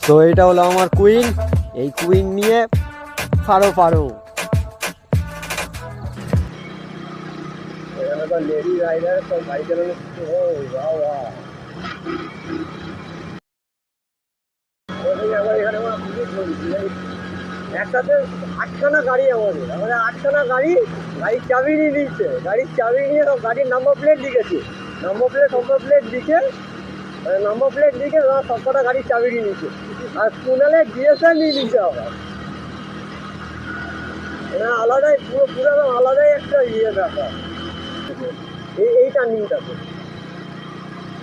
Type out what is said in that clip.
তো এটা হলো আমার কুইন, এই কুইন নিয়ে ফারো ফারো। লেডি রাইডার সব গাড়ি চালানো। একসাথে 8খানা গাড়ি, আমাদের 8খানা গাড়ি, গাড়ির চাবি নিয়ে নিচ্ছে, গাড়ির চাবি নিয়ে সব গাড়ির নাম্বার প্লেট লিখেছে, নাম্বার প্লেট লিখে সবকটা গাড়ির চাবি নিয়ে নিচ্ছে, আর কুনালে ডিএসএল নিয়ে নিচ্ছে আবার। আলাদাই পুরো আলাদাই একটা ইয়ে ব্যাপার এই টার্নিংটাতে।